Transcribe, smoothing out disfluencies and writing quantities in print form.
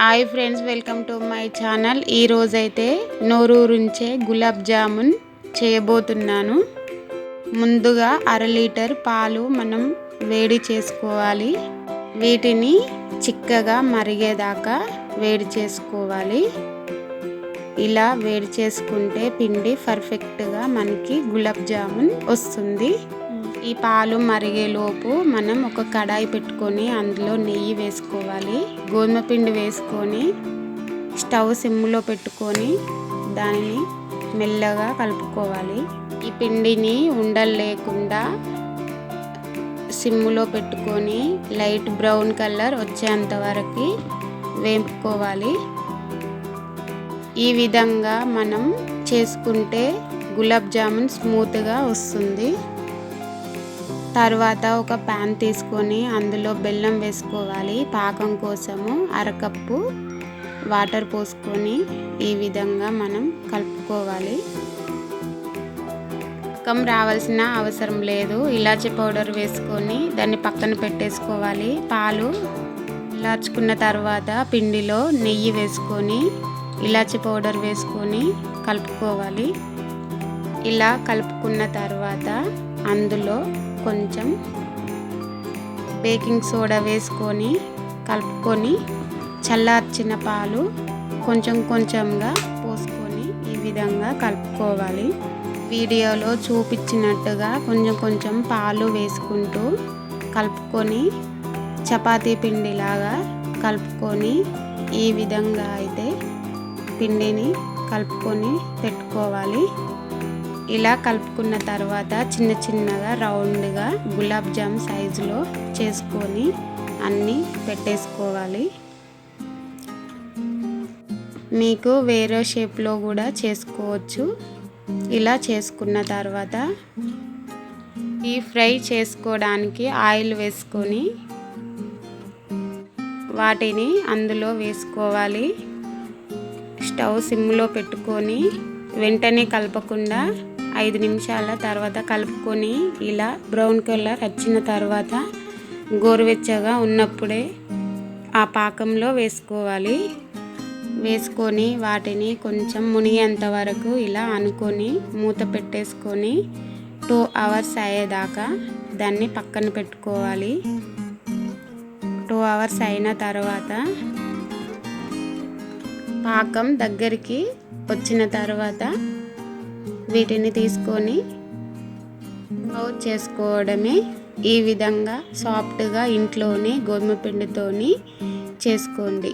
Hi friends, welcome to my channel. ఈరోజైతే నోరూరించే గులాబ్ జామున్ చేయబోతున్నాను. ముందుగా 1/2 లీటర్ పాలు మనం వేడి చేసుకోవాలి. వీటిని చిక్కగా మరిగేదాకా వేడి చేసుకోవాలి. ఇలా వేడి చేసుకుంటే పిండి పర్ఫెక్ట్గా మనకి గులాబ్ జామున్ వస్తుంది. ఈ పాలు మరిగేలోపు మనం ఒక కడాయి పెట్టుకొని అందులో నెయ్యి వేసుకోవాలి. గోధుమ పిండి వేసుకొని స్టవ్ సిమ్లో పెట్టుకొని దానిని మెల్లగా కలుపుకోవాలి. ఈ పిండిని ఉండలు లేకుండా సిమ్లో పెట్టుకొని లైట్ బ్రౌన్ కలర్ వచ్చేంత వరకు వేపుకోవాలి. ఈ విధంగా మనం చేసుకుంటే గులాబ్ జామున్ స్మూత్గా వస్తుంది. తర్వాత ఒక ప్యాన్ తీసుకొని అందులో బెల్లం వేసుకోవాలి. పాకం కోసము 1/2 కప్పు వాటర్ పోసుకొని ఈ విధంగా మనం కలుపుకోవాలి. పాకం రావాల్సిన అవసరం లేదు. ఇలాచీ పౌడర్ వేసుకొని దాన్ని పక్కన పెట్టేసుకోవాలి. పాలు ఇలాచుకున్న తర్వాత పిండిలో నెయ్యి వేసుకొని ఇలాచీ పౌడర్ వేసుకొని కలుపుకోవాలి. ఇలా కలుపుకున్న తర్వాత అందులో కొంచెం బేకింగ్ సోడా వేసుకొని కలుపుకొని చల్లార్చిన పాలు కొంచెం కొంచెంగా పోసుకొని ఈ విధంగా కలుపుకోవాలి. వీడియోలో చూపించినట్టుగా కొంచెం కొంచెం పాలు వేసుకుంటూ కలుపుకొని చపాతీ పిండిలాగా కలుపుకొని ఈ విధంగా అయితే పిండిని కలుపుకొని పెట్టుకోవాలి. ఇలా కలుపుకున్న తర్వాత చిన్న చిన్నగా రౌండ్గా గులాబ్ జామ్ సైజులో చేసుకొని అన్నీ పెట్టేసుకోవాలి. మీకు వేరే షేప్లో కూడా చేసుకోవచ్చు. ఇలా చేసుకున్న తర్వాత ఈ ఫ్రై చేసుకోవడానికి ఆయిల్ వేసుకొని వాటిని అందులో వేసుకోవాలి. స్టవ్ సిమ్లో పెట్టుకొని వెంటనే కలపకుండా 5 నిమిషాల తర్వాత కలుపుకొని ఇలా బ్రౌన్ కలర్ వచ్చిన తర్వాత గోరువెచ్చగా ఉన్నప్పుడే ఆ పాకంలో వేసుకోవాలి. వేసుకొని వాటిని కొంచెం మునిగేంత వరకు ఇలా అనుకొని మూత పెట్టేసుకొని 2 అవర్స్ అయ్యేదాకా దాన్ని పక్కన పెట్టుకోవాలి. 2 అవర్స్ అయిన తర్వాత పాకం దగ్గరికి వచ్చిన తర్వాత వీటిని తీసుకొని సర్వ్ చేసుకోవడమే. ఈ విధంగా సాఫ్ట్గా ఇంట్లోనే గోధుమ పిండితోని చేసుకోండి.